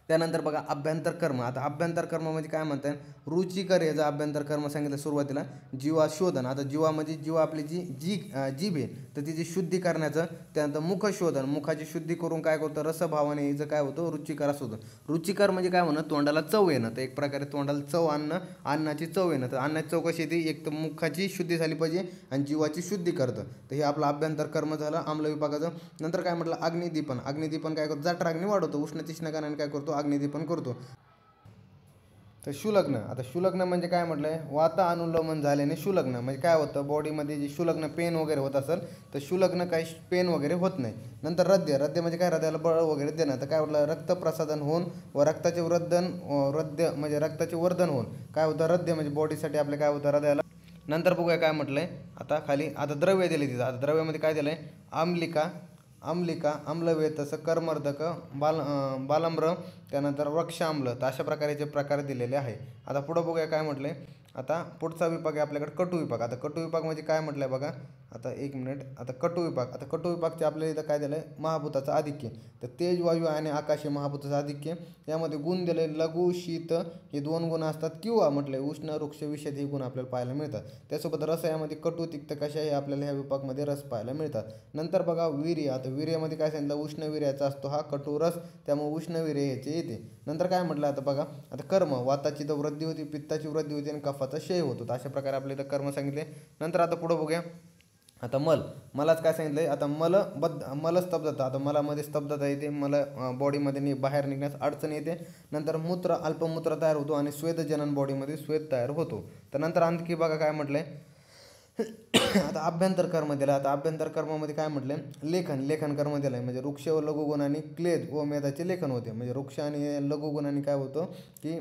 त्यानंतर बघा अभ्यंतर कर्म. आता अभ्यंतर कर्म म्हणजे काय म्हणतात रुचिकर याचा अभ्यंतर कर्म सांगितलं सुरुवातीला. जीवा शोधन. आता जीवामध्ये जीवा आपली जीभ आहे तर तिची शुद्धी करण्याचं. त्यानंतर मुख शोधन मुखाची शुद्धी करून काय करतं रसभावाने हिचं काय होतं रुचिकर असं होतं. रुचिकर म्हणजे काय म्हणणं तोंडाला चव येणं. तर एक प्रकारे तोंडाला चव आणणं, अन्नाची चव येणं. तर अन्नाची चव कशी येते एक तर मुखाची शुद्धी झाली पाहिजे आणि जीवाची शुद्धी करतं. तर हे आपलं अभ्यंतर कर्म झालं आम्ल विभागाचं. नंतर काय म्हटलं अग्निदीपन. अग्निदीपन काय करतो जठराग्नी वाढवतो, उष्ण तीक्ष्ण करण्याने काय करतो अग्निदीपन करतो. तर शुलग्न. आता शुलग्न म्हणजे काय म्हटलंय वाता अनुलोमन झाल्याने शुलग्न म्हणजे काय होतं बॉडीमध्ये जे शुलग्न पेन वगैरे होत असेल तर शुलग्न काही पेन वगैरे होत नाही. नंतर रद्य. रद्य म्हणजे काय हृदयाला बळ वगैरे देणं. तर काय म्हटलं रक्त प्रसाधन होऊन व रक्ताचे रद्य म्हणजे रक्ताचे वर्धन होऊन काय होतं रद्य म्हणजे बॉडीसाठी आपले काय होतं हृदयाला. नंतर बघूया काय म्हटलंय आता खाली आता द्रव्य दिले तिथं. आता द्रव्यामध्ये काय दिलंय आम्लिका आम्लवेतस कर्मर्दक बालम्र त्यानंतर वृक्षाम्ल. तर अशा प्रकारचे प्रकार दिलेले आहे. आता पुढं बघूया काय म्हटलंय. आता पुढचा विभाग आहे आपल्याकडे कटू विभाग. आता कटू विभाग म्हणजे काय म्हटलंय बघा आता एक मिनिट, आता कटू विभाग, आता कटू विभागचे आपल्याला इथं काय दिलं आहे, महाभूताचं आधिक्य. तर तेज वायू आणि आकाशीय महाभूताचं आधिक्य, यामध्ये गुण दिले लघु शीत हे 2 गुण असतात, किंवा म्हटलं उष्ण वृक्ष विषद हे गुण आपल्याला पाहायला मिळतात. त्यासोबत रस यामध्ये कटू तिक्त कशा हे आपल्याला ह्या विभागामध्ये रस पाहायला मिळतात. नंतर बघा वीर्य, आता वीर्यामध्ये काय सांगितलं, उष्ण वीर्याचा असतो हा कटू रस, त्यामुळे उष्ण वीर्य ह्याचे येते. नंतर काय म्हटलं आता बघा, आता कर्म, वाताची तर वृद्धी होती, पित्ताची वृद्धी होती आणि कफाचा क्षय होतो. तर अशा प्रकारे आपल्याला इथं कर्म सांगितले. नंतर आता पुढं बघूया, आता मलाच काय सांगितलं आहे, आता मलस्तब्धता, आता मलामध्ये स्तब्धता येते, बॉडीमध्ये बाहेर निघण्यास अडचण येते. नंतर मूत्र, अल्पमूत्र तयार होतो आणि स्वेदजनन, बॉडीमध्ये स्वेद तयार होतो. तर नंतर आणखी बघा काय म्हटलं आहे, आता अभ्यंतर कर्म दिला. आता अभ्यंतर कर्मामध्ये काय म्हटलं आहे, लेखन कर्म दिलं आहे, म्हणजे वृक्ष व लघुगुण आणि क्लेद व मेदाचे लेखन होते. म्हणजे वृक्ष आणि लघुगुणांनी काय होतं की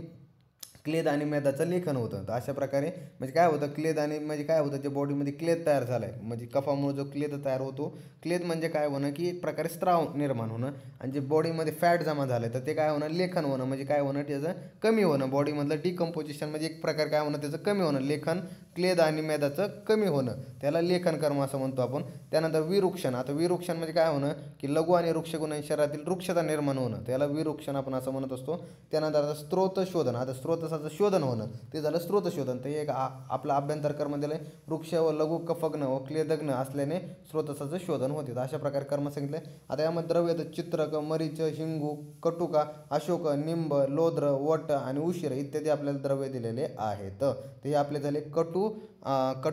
क्लेद आणि मेदाचं लेखन होतं. तर अशा प्रकारे म्हणजे काय होतं, क्लेद आणि म्हणजे काय होतं, जे बॉडीमध्ये क्लेद तयार झाला आहे, म्हणजे कफामुळे जो क्लेद तयार होतो, क्लेद म्हणजे काय होणं की एक प्रकारे स्त्राव निर्माण होणं. आणि जे बॉडीमध्ये फॅट जमा झालं आहे तर ते काय होणं, लेखन होणं, म्हणजे काय होणं, त्याचं कमी होणं, बॉडीमधलं डिकम्पोजिशन म्हणजे एक प्रकार काय होणं, त्याचं कमी होणं, लेखन क्लेद आणि मेदाचं कमी होणं, त्याला लेखन कर्म असं म्हणतो आपण. त्यानंतर विरुक्षण, आता विरुक्षण म्हणजे काय होणं की लघु आणि वृक्षगुण शरीरातील वृक्षता निर्माण होणं, त्याला विरुक्षण आपण असं म्हणत असतो. त्यानंतर आता स्त्रोत शोधन, आता स्त्रोतसाचं शोधन होणं, ते झालं स्त्रोत शोधन. तर एक आपला अभ्यंतर कर्म दिलं आहे, वृक्ष व लघु कफग्न व क्लेदग्न असल्याने स्त्रोतसाचं शोधन होते. तर अशा प्रकारे कर्म सांगितले. आता यामध्ये द्रव्य तर चित्रक, मरीच, हिंगू, कटुका, अशोक, निंब, लोद्र, वट आणि उशीर इत्यादी आपल्याला द्रव्य दिलेले आहेत. तर हे आपले झाले कटू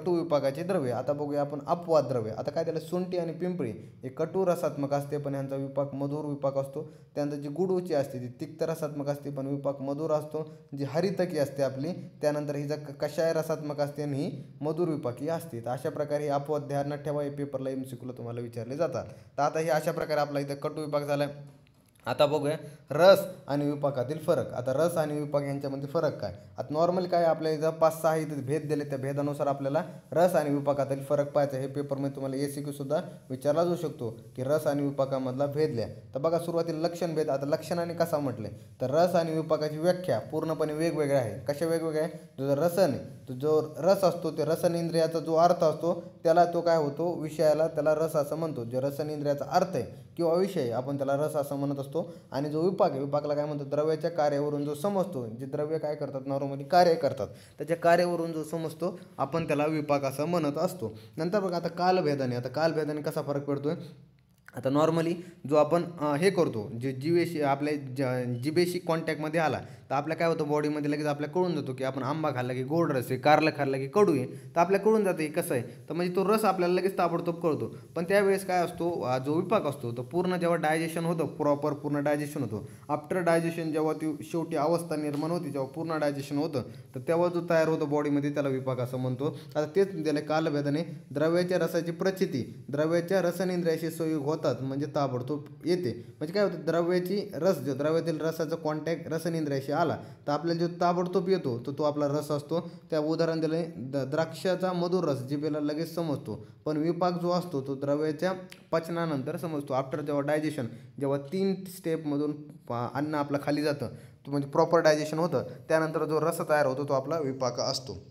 विभागाचे द्रव्य. आता बघूया आपण अपवाद द्रव्य. आता काय त्याला, सुंठी आणि पिंपळी हे कटू रसात्मक असते पण यांचा विपाक मधुर विपाक असतो. त्यानंतर जी गुडूची असते ती तिक्त रसात्मक असते पण विपाक मधुर असतो. जी हरितकी असते आपली, त्यानंतर ही कषाय रसात्मक असते आणि ही मधुर विपाकी असते. तर अशा प्रकारे हे अपवाद ध्यानात ठेवा, हे पेपरला MCQ तुम्हाला विचारले जातात. तर आता हे अशा प्रकारे आपला इथं कटू विभाग झाला. आता बघूया रस आणि विपाकातील फरक. आता रस आणि विपाक यांच्यामध्ये फरक काय, आता नॉर्मल काय आपल्या इथं 5-6 इथे भेद दिले, त्या भेदानुसार आपल्याला रस आणि विपाकातील फरक पाहायचा. हे पेपरमध्ये तुम्हाला ACQ सुद्धा विचारला जाऊ शकतो की रस आणि विपाकामधला भेद लिहा. तर बघा सुरुवातीला लक्षण भेद. आता लक्षणाने कसा म्हटले तर रस आणि विपाकाची व्याख्या पूर्णपणे वेगवेगळ्या आहे. कशा वेगवेगळ्या आहे, जो रसन तो जो रस असतो ते रसन इंद्रियाचा जो अर्थ असतो त्याला तो काय होतो, विषयाला त्याला रस असं म्हणतो. जे रसन इंद्रियाचा अर्थ आहे किंवा विषय आपण त्याला रस असं म्हणत असतो. आणि जो विपाक आहे, विपाकला काय म्हणतो, द्रव्याच्या कार्यावरून जो समजतो, जे द्रव्य काय करतात नॉर्मली कार्य करतात, त्याच्या कार्यावरून जो समजतो आपण त्याला विपाक असं म्हणत असतो. नंतर बघा आता कालभेदाने. आता कालभेदाने कसा फरक पडतोय, आता नॉर्मली जो आपण हे करतो, जे जिवेशी आपल्या जिभेशी कॉन्टॅक्टमध्ये आला तर आपल्या काय होतं, बॉडीमध्ये लगेच आपल्या कळून जातो की आपण आंबा खाल्ला की गोड रस आहे, कारलं खाल्लं की कडू आहे. तर आपल्या कळून जातं की कसं आहे, तर म्हणजे तो रस आपल्याला लगेच ताबडतोब कळतो. पण त्यावेळेस काय असतो, जो विपाक असतो तो पूर्ण जेव्हा डायजेशन होतं, प्रॉपर पूर्ण डायजेशन होतं, आफ्टर डायजेशन जेव्हा ती शेवटी अवस्था निर्माण होती, जेव्हा पूर्ण डायजेशन होतं तर तेव्हा जो तयार होतो बॉडीमध्ये त्याला विपाक असं म्हणतो. आता तेच दिलं कालभेदाने, द्रव्याच्या रसाची प्रचिती द्रव्याच्या रसनेंद्रियाशी संयोग होतात म्हणजे ताबडतोब येते. म्हणजे काय होतं, द्रव्याची रस जो द्रव्यातील रसाचा कॉन्टॅक्ट रसनेंद्रियाशी आला तर आपल्याला जो ताबडतोब येतो तो आपला रस असतो. त्या उदाहरण दिलं द्राक्षाचा मधुर रस जिभेला लगेच समजतो, पण विपाक जो असतो तो द्रव्याच्या पचनानंतर समजतो. आफ्टर जेव्हा डायजेशन, जेव्हा 3 स्टेपमधून अन्न आपलं खाली जातं तो म्हणजे प्रॉपर डायजेशन होतं, त्यानंतर जो रस तयार होतो तो आपला विपाक असतो.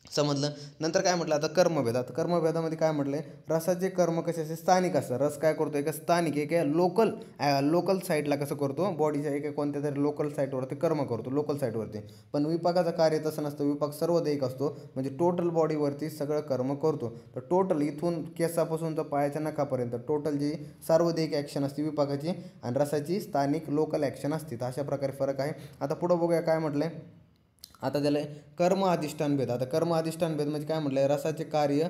समजलं. नंतर काय म्हटलं, आता कर्मभेद. आता कर्मभेदामध्ये काय म्हटलं आहे, रसाचे कर्म कसे असे स्थानिक असतं. रस काय करतो, एका स्थानिक एका लोकल साईडला कसं करतो, बॉडीच्या एका कोणत्या तरी लोकल साईटवरती कर्म करतो, लोकल साईटवरती. पण विपाकाचं कार्य तसं नसतं, विपाक सर्वदेहिक असतो, म्हणजे टोटल बॉडीवरती सगळं कर्म करतो. तर टोटल इथून केसापासून तर पायाच्या नखापर्यंत टोटल जी सार्वदेहिक ॲक्शन असते विपाकाची आणि रसाची स्थानिक लोकल ॲक्शन असते. तर अशा प्रकारे फरक आहे. आता पुढं बघूया काय म्हटलं आहे. आता त्याला कर्म अधिष्ठान भेद. आता कर्म अधिष्ठान भेद म्हणजे काय म्हटलं आहे, रसाचे कार्य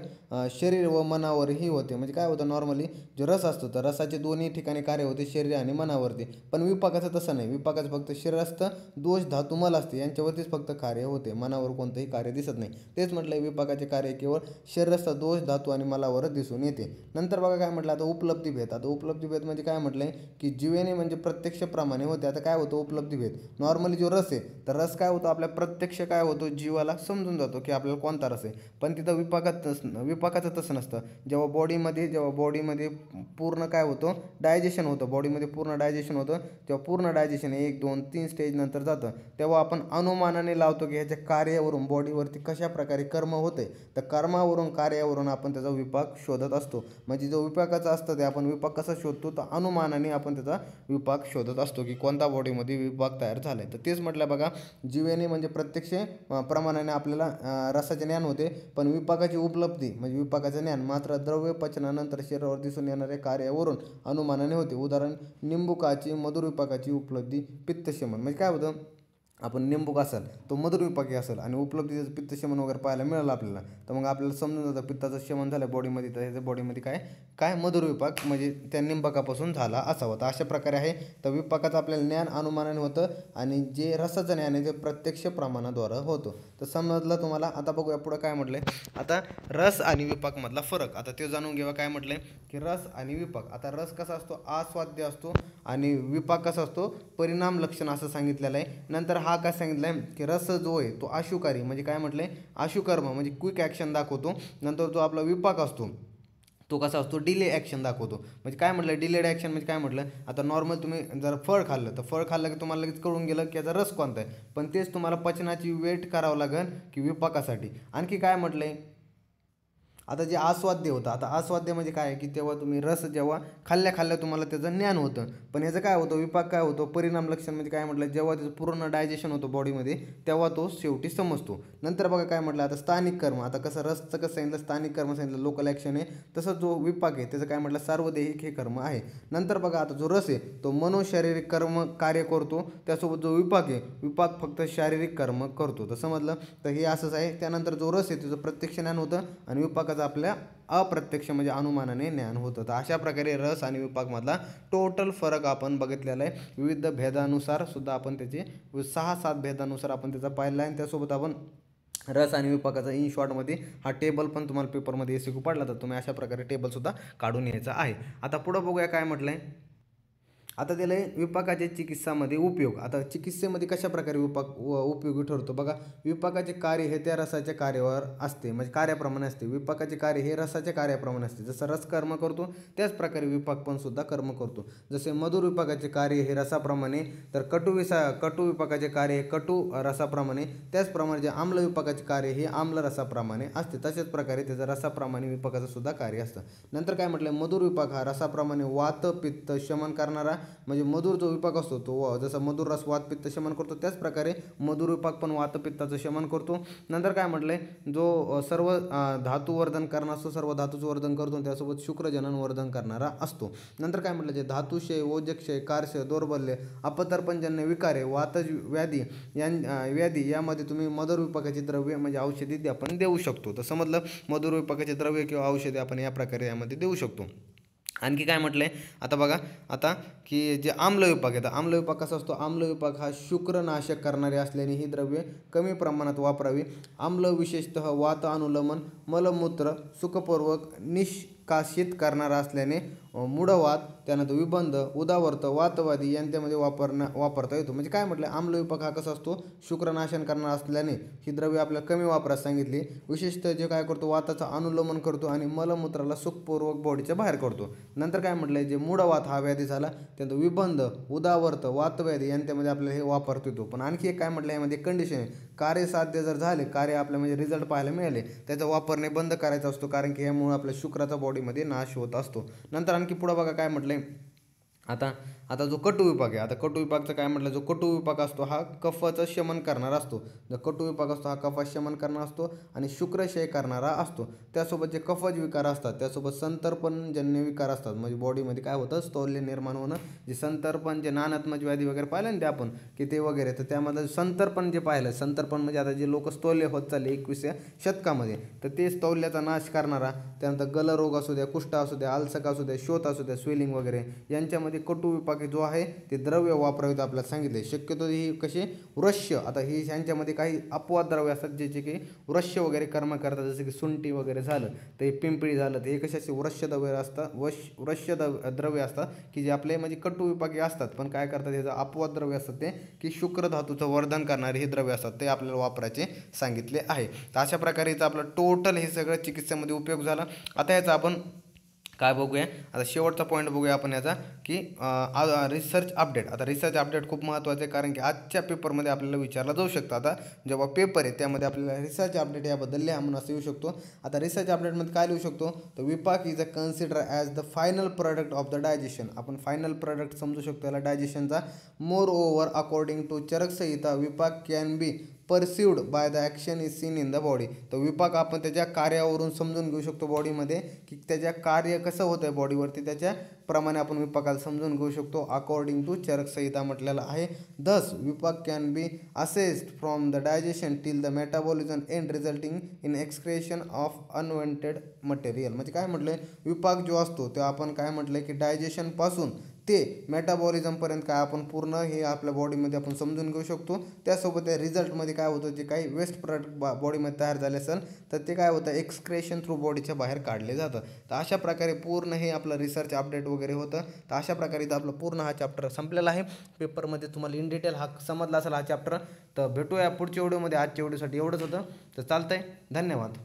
शरीर व मनावरही होते. म्हणजे काय होतं, नॉर्मली जो रस असतो तर रसाचे दोन्ही ठिकाणी कार्य होते, शरीर आणि मनावरती. पण विपाकाचं तसं नाही, विपाकाचं फक्त शरीरस्थ दोष धातू मल असते यांच्यावरतीच फक्त कार्य होते, मनावर कोणतंही कार्य दिसत नाही. तेच म्हटलं विपाकाचे कार्य केवळ शरीरस्थ दोष धातू आणि मलावरच दिसून येते. नंतर बघा काय म्हटलं, आता उपलब्धी भेद. आता उपलब्धी भेद म्हणजे काय म्हटलं आहे की जीवेने म्हणजे प्रत्यक्षप्रमाणे होते. आता काय होतं उपलब्धी भेद, नॉर्मली जो रस आहे तर रस काय होतो आपल्या प्रत्यक्ष काय होतो, जीवाला समजून जातो की आपल्याला कोणता रस आहे. पण तिथं विपाकाचं तसं नसतं. जेव्हा बॉडीमध्ये पूर्ण काय होतं, डायजेशन होतं, बॉडीमध्ये पूर्ण डायजेशन होतं, तेव्हा पूर्ण डायजेशन 1 2 3 स्टेज नंतर जातं, तेव्हा आपण अनुमानाने लावतो की ह्याच्या कार्यावरून बॉडीवरती कशा प्रकारे कर्म होते. तर कर्मावरून कार्यावरून आपण त्याचा विपाक शोधत असतो. म्हणजे जो विपाकाचा असतं ते आपण विपाक कसा शोधतो, तर अनुमानाने आपण त्याचा विपाक शोधत असतो की कोणता बॉडीमध्ये विपाक तयार झाला आहे. तर तेच म्हटलं बघा, जीवेने म्हणजे प्रत्यक्ष प्रमाणाने आपल्याला रसाचे ज्ञान होते, पण विपाकाची उपलब्धी म्हणजे विपाकाचे ज्ञान मात्र द्रव्य पचनानंतर शरीरावर दिसून येणाऱ्या कार्यावरून अनुमानाने होते. उदाहरण, निंबुकाची मधुर विपाकाची उपलब्धी पित्तशमन. म्हणजे काय होतं, आपण निंबूक असेल तो मधुर विपाकी असेल आणि उपलब्धीचं पित्तशमन वगैरे पाहायला मिळालं आपल्याला, तर मग आपल्याला समजून जातं पित्ताचं शमन झालं बॉडीमध्ये, तर ह्याच्या बॉडीमध्ये काय मधुर विपाक म्हणजे त्या निंबकापासून झाला असावा. तर अशा प्रकारे आहे. तर विपाकाचं आपल्याला ज्ञान अनुमानाने होतं आणि जे रसाचं ज्ञान आहे ते प्रत्यक्ष प्रमाणाद्वारे होतं. तर समजलं तुम्हाला. आता बघूया पुढं काय म्हटलंय. आता रस आणि विपाकमधला फरक आता ते जाणून घेऊया. काय म्हटलंय की रस आणि विपाक. आता रस कसा असतो, आस्वाद्य असतो आणि विपाक कसा असतो, परिणाम लक्षण असं सांगितलेलं आहे. नंतर हा काय सांगितलं आहे की रस जो आहे तो आशुकारी म्हणजे काय म्हटलं आहे, आशुकर्म म्हणजे क्विक ॲक्शन दाखवतो. नंतर जो आपला विपाक असतो तो कसा असतो, डिले ॲक्शन दाखवतो. म्हणजे काय म्हटलं, डिलेड ॲक्शन म्हणजे काय म्हटलं, आता नॉर्मल तुम्ही जर फळ खाल्लं तर फळ खाल्लं की तुम्हाला लगेच कळून गेलं की याचा रस कोणता आहे, पण तेच तुम्हाला पचनाची वेट करावं लागेल की विपाकासाठी. आणखी काय म्हटलं आहे, आता जे आस्वाद्य होतं, आता आस्वाद्य म्हणजे काय की तेव्हा तुम्ही रस जेव्हा खाल्ल्या तुम्हाला त्याचं ज्ञान होतं, पण ह्याचं काय होतं, विपाक काय होतो, परिणाम लक्षण म्हणजे काय म्हटलं, जेव्हा त्याचं पूर्ण डायजेशन होतं बॉडीमध्ये तेव्हा तो शेवटी समजतो. नंतर बघा काय म्हटलं, आता स्थानिक कर्म. आता कसं रसचं कसं सांगितलं, स्थानिक कर्म सांगितलं, लोकल ॲक्शन आहे, तसंच जो विपाक आहे त्याचं काय म्हटलं, सार्वदेहिक हे कर्म आहे. नंतर बघा आता जो रस आहे तो मनोशारीरिक कर्म कार्य करतो, त्यासोबत जो विपाक आहे विपाक फक्त शारीरिक कर्म करतो. तर समजलं. तर हे असंच आहे. त्यानंतर जो रस आहे त्याचं प्रत्यक्ष ज्ञान होतं आणि विपाकाचं आपल्या अप्रत्यक्ष म्हणजे अनुमानाने ज्ञान होतं. तर अशा प्रकारे रस आणि विपाकमधला टोटल फरक आपण बघितलेला आहे. विविध भेदानुसार सुद्धा आपण त्याचे 6-7 भेदानुसार आपण त्याचा पाहिला आहे. आणि त्यासोबत आपण रस आणि विपाकाचा इन शॉर्टमध्ये हा टेबल पण तुम्हाला पेपरमध्ये एसक्यू पडला, तर तुम्ही अशा प्रकारे टेबलसुद्धा काढून यायचा आहे. आता पुढं बघूया काय म्हटलं आहे. आता त्याला विपाकाचे चिकित्सामध्ये उपयोग. आता चिकित्सेमध्ये कशा प्रकारे उपयोगी ठरतो बघा. विपाकाचे कार्य हे त्या रसाच्या कार्यावर असते म्हणजे कार्याप्रमाणे असते. विपाकाचे कार्य हे रसाच्या कार्याप्रमाणे असते. जसं रस कर्म करतो त्याच प्रकारे विपाक पण सुद्धा कर्म करतो. जसे मधुर विपाकाचे कार्य हे रसाप्रमाणे, तर कटू विपाकाचे कार्य हे कटू रसाप्रमाणे, त्याचप्रमाणे जे आम्ल विपाकाचे कार्य हे आम्ल रसाप्रमाणे असते. तशाच प्रकारे त्याचं रसाप्रमाणे विपाकाचं सुद्धा कार्य असतं. नंतर काय म्हटलं, मधुर विपाक हा रसाप्रमाणे वात पित्त शमन करणारा म्हणजे मधुर जो विपाक असतो तो जसा मधुर रस वात पित्त शमन करतो त्याच प्रकारे मधुर विपाक पण वात पित्ताचं शमन करतो. नंतर काय म्हटलंय, जो सर्व धातू वर्धन करणारा असतो, सर्व धातूचं वर्धन करतो, त्यासोबत शुक्रजनन वर्धन करणारा असतो. नंतर काय म्हटलं, जे धातुक्षय, ओजक्षय, कारशय, दौर्बल्य, अपतर्पणजन्य विकारे, वातज व्याधी यामध्ये तुम्ही मधुर विपाकाचे द्रव्य म्हणजे औषधी आपण देऊ शकतो. तर समजलं, मधुर विपाकाचे द्रव्य किंवा औषधी आपण या प्रकारे यामध्ये देऊ शकतो. आणखी काय म्हटलंय आता बघा, आता की जे आम्ल विपाक आहे, आम्ल विपाक कसा असतो, आम्ल विपाक हा शुक्रनाशक करणारे असल्याने ही द्रव्ये कमी प्रमाणात वापरावी. आम्ल विशेषतः वात अनुलमन, मलमूत्र सुखपूर्वक निष्कासित करणारा असल्याने मूढवात, त्यानंतर विबंध, उदावर्त, वातवादी यांच्यामध्ये वापरता येतो. म्हणजे काय म्हटलं, आम्ल विपाक हा कसा असतो, शुक्रनाशन करणारा असल्याने ही द्रव्ये आपल्याला कमी वापरात सांगितली. विशेषतः जे काय करतो, वाताचा अनुलोमन करतो आणि मलमूत्राला सुखपूर्वक बॉडीच्या बाहेर करतो. नंतर काय म्हटलंय, जे मूढवात हा व्याधी झाला त्यानंतर विबंध, उदावर्त, वातव्याधी यांच्यामध्ये आपल्याला हे वापरता येतो. पण आणखी एक काय म्हटलं, यामध्ये कंडिशन आहे, कार्य साध्य जर झाले, कार्य आपल्या म्हणजे रिझल्ट पाहायला मिळाले, त्याचा वापरणे बंद करायचा असतो, कारण की यामुळे आपल्या शुक्राचा बॉडीमध्ये नाश होत असतो. नंतर आणखी पुढं बघा काय म्हटलंय, आता जो कटू विपाक आहे, आता कटू विपाकचं काय म्हटलं, जो कटू विपाक असतो हा कफाचं शमन करणारा असतो. जो कटू विपाक असतो हा कफा शमन करणारा असतो आणि शुक्रक्षय करणारा असतो. त्यासोबत जे कफज विकार असतात, त्यासोबत संतर्पणजन्य विकार असतात, म्हणजे बॉडीमध्ये काय होतं, स्थौल्य निर्माण होणं, जे संतर्पण, जे नानात्मक व्याधी वगैरे पाहिलं ना ते आपण की ते वगैरे, तर त्यामधलं संतर्पण जे पाहिलं, संतर्पण म्हणजे आता जे लोक स्थौल्य होत चालले 21व्या शतकामध्ये, तर ते स्थौल्याचा नाश करणारा, त्यानंतर गलरोग असू द्या, कुष्ठ असू द्या, आलसक असू द्या, शोथ असू द्या, स्वेलिंग वगैरे यांच्यामध्ये याच्यामध्ये कटू विपाक जो आहे ते द्रव्य वापरावेत आपल्याला सांगितले. शक्यतो ही कसे वृश्य, आता ही ह्यांच्यामध्ये काही अपवाद द्रव्य असतात जे की वृश्य वगैरे कर्म करतात, जसं की सुंठी वगैरे झालं, तर हे पिंपळी झालं, तर हे कसे असे वृश्य द्रव्य असतात, वृश्य द्रव्य असतात की जे आपले म्हणजे कटू विपाकी असतात, पण काय करतात ह्याचं अपवाद द्रव्य असतात ते की शुक्र धातूचं वर्धन करणारे हे द्रव्य असतात, ते आपल्याला वापरायचे सांगितले आहे. तर अशा प्रकारे इथं आपलं टोटल हे सगळं चिकित्सेमध्ये उपयोग झाला. आता याचा आपण काय बघूया, आता शेवटचा पॉईंट बघूया आपण याचा की रिसर्च अपडेट. आता रिसर्च अपडेट खूप महत्त्वाचं आहे, कारण की आजच्या पेपरमध्ये आपल्याला विचारला जाऊ शकतं. आता जेव्हा पेपर आहे त्यामध्ये आपल्याला रिसर्च अपडेट याबद्दल लिहा म्हणून असं येऊ शकतो. आता रिसर्च अपडेटमध्ये काय लिहू शकतो, तर vipaka is a consider as the final product of the digestion. आपण फायनल प्रोडक्ट समजू शकतो याला डायजेशनचा. Moreover according to Charaka Samhita vipaka can be perceived by the action is seen in the body. तर विपाक आपण त्याच्या कार्यावरून समजून घेऊ शकतो बॉडीमध्ये, की त्याच्या कार्य कसं होतं आहे बॉडीवरती, त्याच्याप्रमाणे आपण विपाकाला समजून घेऊ शकतो अकॉर्डिंग टू चरक संहिता म्हटलेलं आहे. Thus vipaka can be assessed from the digestion till the metabolism and resulting in excretion of unwanted material. म्हणजे काय म्हटलं आहे, विपाक जो असतो तो आपण काय म्हटलं आहे की डायजेशनपासून ते मेटाबॉलिझमपर्यंत काय आपण पूर्ण हे आपल्या बॉडीमध्ये आपण समजून घेऊ शकतो. त्यासोबत त्या रिझल्टमध्ये काय होतं, जे काही वेस्ट प्रोडक्ट बॉडीमध्ये तयार झाले असेल तर ते काय होतं, एक्सक्रेशन थ्रू बॉडीच्या बाहेर काढले जातं. तर अशा प्रकारे पूर्ण हे आपलं रिसर्च अपडेट वगैरे होतं. तर अशा प्रकारे इथं आपलं पूर्ण हा चॅप्टर संपलेला आहे. पेपरमध्ये तुम्हाला इन डिटेल हा समजला असेल हा चॅप्टर. तर भेटूया पुढच्या व्हिडिओमध्ये. आजच्या व्हिडिओसाठी एवढंच होतं, तर चालतंय. धन्यवाद.